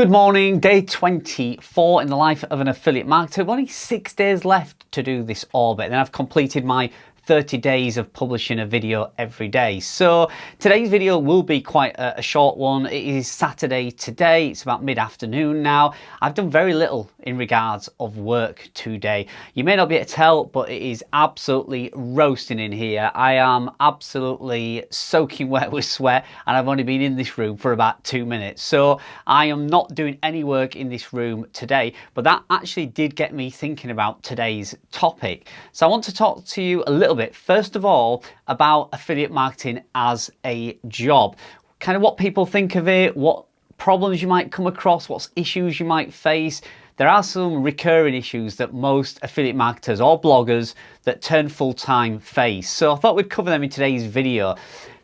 Good morning, day 24 in the life of an affiliate marketer. Only 6 days left to do this orbit. Then I've completed my 30 days of publishing a video every day. So today's video will be quite a short one. It is Saturday today. It's about mid-afternoon now. I've done very little in regards of work today. You may not be able to tell, but it is absolutely roasting in here. I am absolutely soaking wet with sweat, and I've only been in this room for about 2 minutes. So I am not doing any work in this room today, but that actually did get me thinking about today's topic. So I want to talk to you a little bit, first of all, about affiliate marketing as a job. Kind of what people think of it, what problems you might come across, what issues you might face. There are some recurring issues that most affiliate marketers or bloggers that turn full-time face. So I thought we'd cover them in today's video.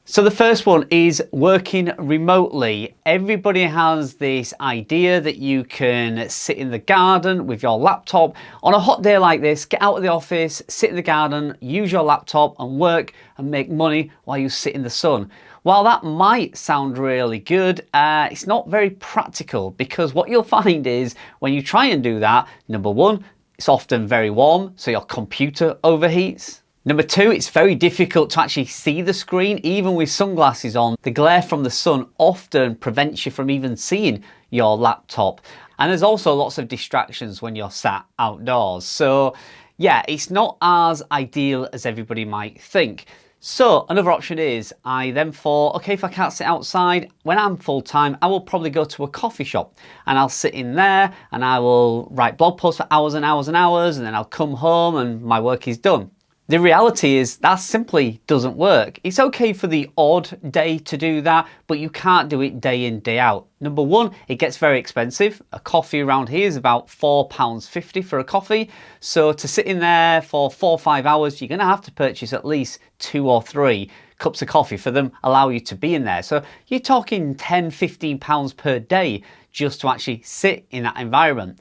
So the first one is working remotely. Everybody has this idea that you can sit in the garden with your laptop. On a hot day like this, get out of the office, sit in the garden, use your laptop and work and make money while you sit in the sun. While that might sound really good, it's not very practical, because what you'll find is when you try and do that, number one, it's often very warm, so your computer overheats. Number two, it's very difficult to actually see the screen, even with sunglasses on. The glare from the sun often prevents you from even seeing your laptop. And there's also lots of distractions when you're sat outdoors. So yeah, it's not as ideal as everybody might think. So another option is, I then thought, okay, if I can't sit outside, when I'm full-time, I will probably go to a coffee shop and I'll sit in there and I will write blog posts for hours and hours and hours, and then I'll come home and my work is done. The reality is that simply doesn't work. It's okay for the odd day to do that, but you can't do it day in, day out. Number one, it gets very expensive. A coffee around here is about £4.50 for a coffee. So to sit in there for 4 or 5 hours, you're gonna have to purchase at least 2 or 3 cups of coffee for them allow you to be in there. So you're talking £10–15 per day just to actually sit in that environment.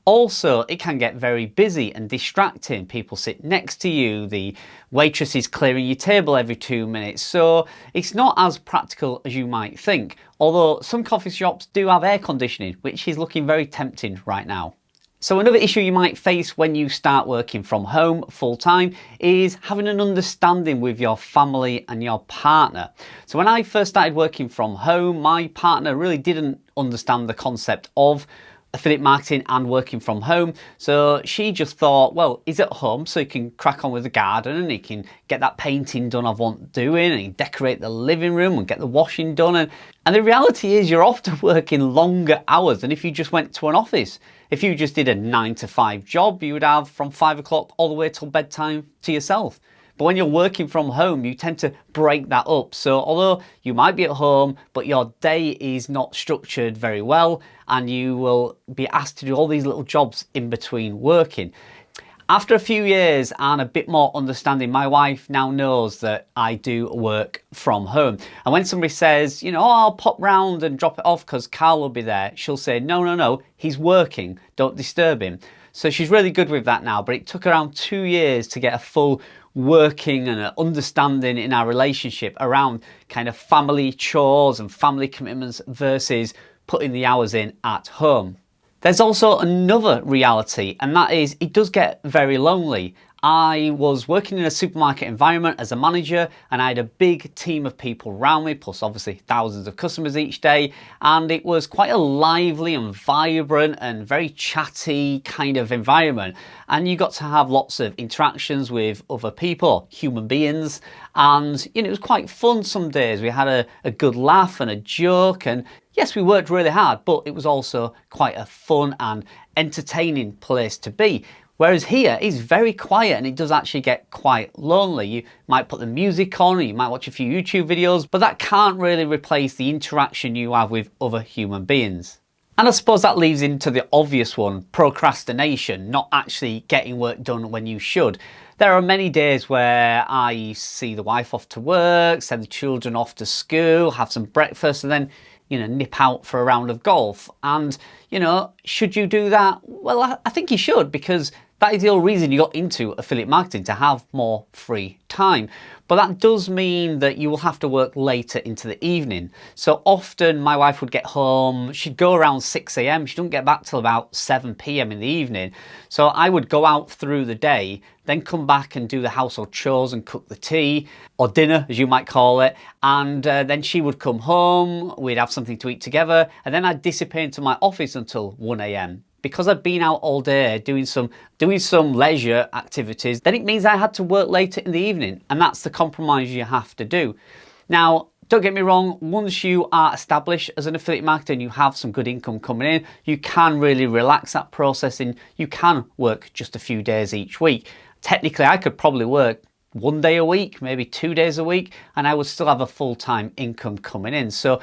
Also, it can get very busy and distracting. People sit next to you, the waitress is clearing your table every 2 minutes, so it's not as practical as you might think. Although some coffee shops do have air conditioning, which is looking very tempting right now. So another issue you might face when you start working from home full-time is having an understanding with your family and your partner. So when I first started working from home, my partner really didn't understand the concept of affiliate marketing and working from home. So she just thought, well, he's at home, so he can crack on with the garden and he can get that painting done I want doing, and he decorate the living room and get the washing done. And the reality is you're often working longer hours than if you just went to an office. If you just did a 9-to-5 job, you would have from 5 o'clock all the way till bedtime to yourself. But when you're working from home, you tend to break that up. So although you might be at home, but your day is not structured very well, and you will be asked to do all these little jobs in between working. After a few years and a bit more understanding, my wife now knows that I do work from home. And when somebody says, you know, oh, I'll pop round and drop it off because Carl will be there, she'll say, no, he's working, don't disturb him. So she's really good with that now, but it took around 2 years to get a full working and an understanding in our relationship around kind of family chores and family commitments versus putting the hours in at home. There's also another reality, and that is it does get very lonely. I was working in a supermarket environment as a manager, and I had a big team of people around me, plus obviously thousands of customers each day, and it was quite a lively and vibrant and very chatty kind of environment. And you got to have lots of interactions with other people, human beings, and you know, it was quite fun some days. We had a good laugh and a joke, and yes, we worked really hard, but it was also quite a fun and entertaining place to be. Whereas here, it's very quiet and it does actually get quite lonely. You might put the music on, or you might watch a few YouTube videos, but that can't really replace the interaction you have with other human beings. And I suppose that leads into the obvious one, procrastination, not actually getting work done when you should. There are many days where I see the wife off to work, send the children off to school, have some breakfast, and then nip out for a round of golf. And, should you do that? Well, I think you should, because that is the whole reason you got into affiliate marketing, to have more free time. But that does mean that you will have to work later into the evening. So often my wife would get home, she'd go around 6 a.m. She doesn't get back till about 7 p.m. in the evening. So I would go out through the day, then come back and do the household chores and cook the tea, or dinner as you might call it. And then she would come home, we'd have something to eat together, and then I'd disappear into my office until 1 a.m. Because I've been out all day doing some leisure activities, then it means I had to work later in the evening, and that's the compromise you have to do. Now, don't get me wrong, once you are established as an affiliate marketer and you have some good income coming in, you can really relax that process and you can work just a few days each week. Technically, I could probably work 1 day a week, maybe 2 days a week, and I would still have a full-time income coming in. So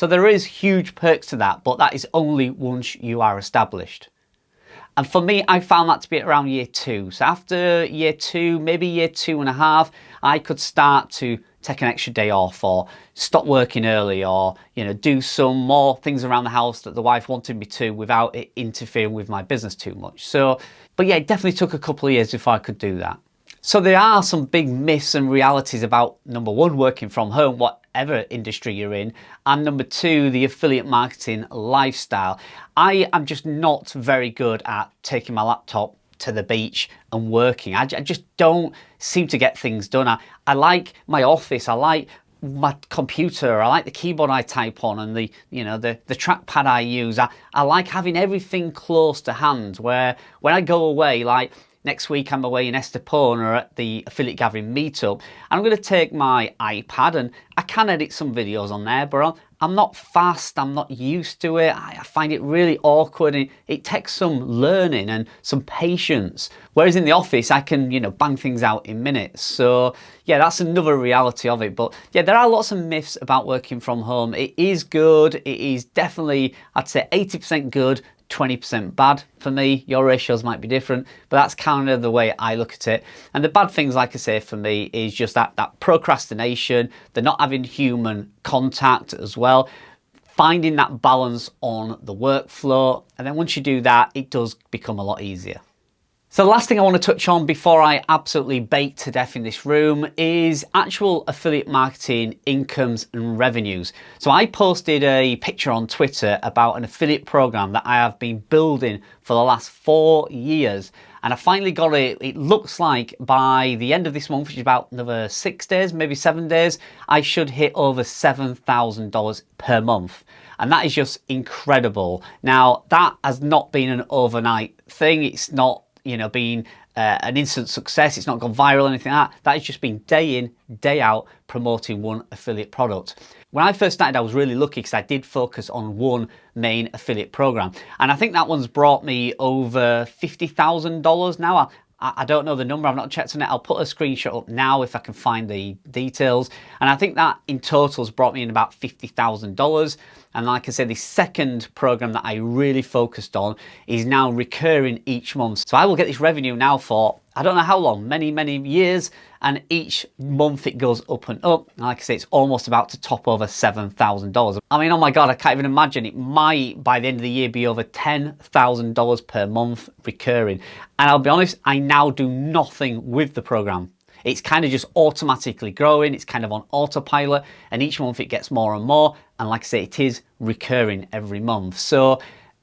there is huge perks to that, but that is only once you are established. And for me, I found that to be around year 2. So after year 2, maybe year 2.5, I could start to take an extra day off or stop working early or, do some more things around the house that the wife wanted me to without it interfering with my business too much. But yeah, it definitely took a couple of years before I could do that. So there are some big myths and realities about, number one, working from home, whatever industry you're in, and number two, the affiliate marketing lifestyle. I am just not very good at taking my laptop to the beach and working. I just don't seem to get things done. I like my office, I like my computer, I like the keyboard I type on and the trackpad I use. I like having everything close to hand, where when I go away, like next week I'm away in Estepona at the Affiliate Gathering Meetup, and I'm going to take my iPad and I can edit some videos on there, but I'm not fast, I'm not used to it, I find it really awkward, and it takes some learning and some patience. Whereas in the office, I can, bang things out in minutes. So yeah, that's another reality of it. But yeah, there are lots of myths about working from home. It is good, it is definitely, I'd say 80% good, 20% bad for me. Your ratios might be different, but that's kind of the way I look at it. And the bad things, like I say, for me is just that procrastination, the not having human contact as well, finding that balance on the workflow. And then once you do that, it does become a lot easier. So the last thing I want to touch on before I absolutely bake to death in this room is actual affiliate marketing incomes and revenues. So I posted a picture on Twitter about an affiliate program that I have been building for the last 4 years. And I finally got it. It looks like by the end of this month, which is about another 6 days, maybe 7 days, I should hit over $7,000 per month. And that is just incredible. Now, that has not been an overnight thing. It's not been an instant success. It's not gone viral or anything like that. That has just been day in, day out promoting one affiliate product. When I first started, I was really lucky because I did focus on one main affiliate program. And I think that one's brought me over $50,000 now. I don't know the number, I've not checked on it. I'll put a screenshot up now if I can find the details. And I think that in total has brought me in about $50,000. And like I said, the second program that I really focused on is now recurring each month. So I will get this revenue now for, I don't know how long, many, many years. And each month it goes up and up. And like I say, it's almost about to top over $7,000. I mean, oh my God, I can't even imagine. It might, by the end of the year, be over $10,000 per month recurring. And I'll be honest, I now do nothing with the program. It's kind of just automatically growing. It's kind of on autopilot, and each month it gets more and more. And like I say, it is recurring every month. So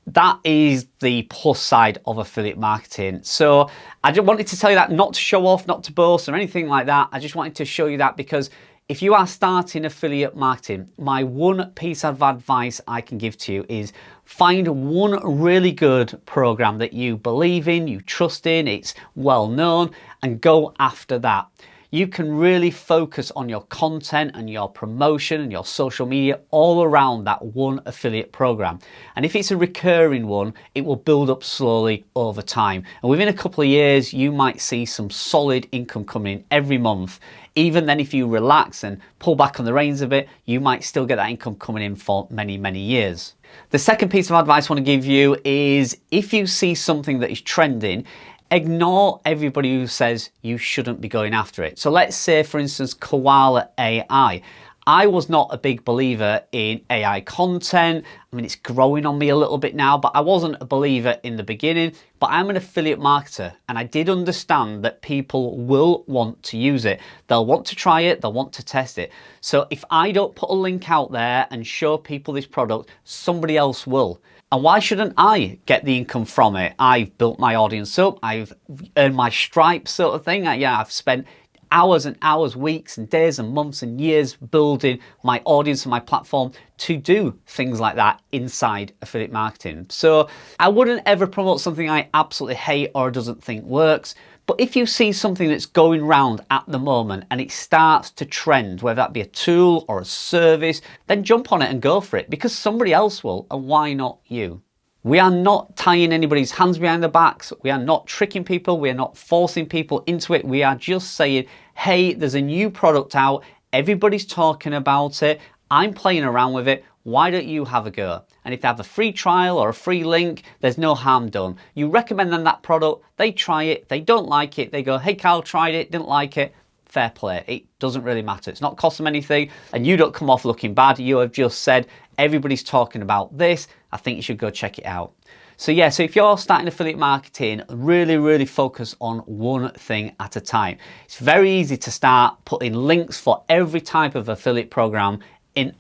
that is the plus side of affiliate marketing. So I just wanted to tell you that, not to show off, not to boast or anything like that. I just wanted to show you that because if you are starting affiliate marketing, my one piece of advice I can give to you is find one really good program that you believe in, you trust in, it's well known, and go after that. You can really focus on your content and your promotion and your social media all around that one affiliate program. And if it's a recurring one, it will build up slowly over time. And within a couple of years, you might see some solid income coming in every month. Even then, if you relax and pull back on the reins a bit, you might still get that income coming in for many, many years. The second piece of advice I want to give you is if you see something that is trending, ignore everybody who says you shouldn't be going after it. So let's say, for instance, Koala AI. I was not a big believer in AI content. I mean, it's growing on me a little bit now, but I wasn't a believer in the beginning. But I'm an affiliate marketer, and I did understand that people will want to use it. They'll want to try it, they'll want to test it. So if I don't put a link out there and show people this product, somebody else will. And why shouldn't I get the income from it? I've built my audience up, I've earned my stripes sort of thing. I've spent hours and hours, weeks and days and months and years building my audience and my platform to do things like that inside affiliate marketing. So I wouldn't ever promote something I absolutely hate or doesn't think works. But if you see something that's going round at the moment and it starts to trend, whether that be a tool or a service, then jump on it and go for it, because somebody else will, and why not you? We are not tying anybody's hands behind their backs. We are not tricking people. We are not forcing people into it. We are just saying, hey, there's a new product out. Everybody's talking about it. I'm playing around with it. Why don't you have a go? And if they have a free trial or a free link, there's no harm done. You recommend them that product, they try it, they don't like it, they go, hey, Carl, tried it, didn't like it. Fair play. It doesn't really matter. It's not cost them anything, and you don't come off looking bad. You have just said, everybody's talking about this. I think you should go check it out. So yeah, so if you're starting affiliate marketing, really focus on one thing at a time. It's very easy to start putting links for every type of affiliate program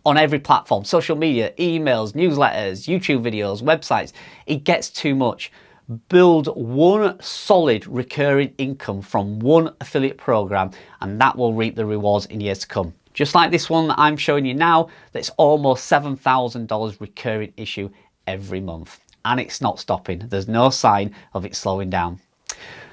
on every platform, social media, emails, newsletters, YouTube videos, websites. It gets too much. Build one solid recurring income from one affiliate program, and that will reap the rewards in years to come. Just like this one that I'm showing you now, that's almost $7,000 recurring issue every month. And it's not stopping. There's no sign of it slowing down.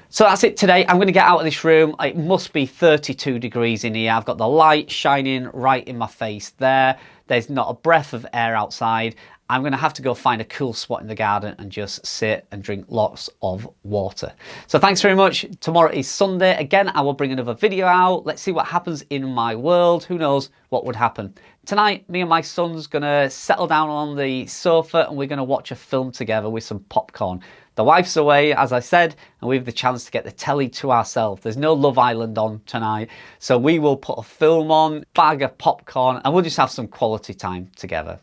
So that's it today. I'm going to get out of this room. It must be 32 degrees in here. I've got the light shining right in my face there. There's not a breath of air outside. I'm going to have to go find a cool spot in the garden and just sit and drink lots of water. So thanks very much. Tomorrow is Sunday. Again, I will bring another video out. Let's see what happens in my world. Who knows what would happen. Tonight, me and my son's going to settle down on the sofa and we're going to watch a film together with some popcorn. The wife's away, as I said, and we have the chance to get the telly to ourselves. There's no Love Island on tonight, so we will put a film on, bag of popcorn, and we'll just have some quality time together.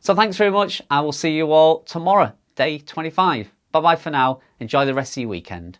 So thanks very much. I will see you all tomorrow, day 25. Bye-bye for now. Enjoy the rest of your weekend.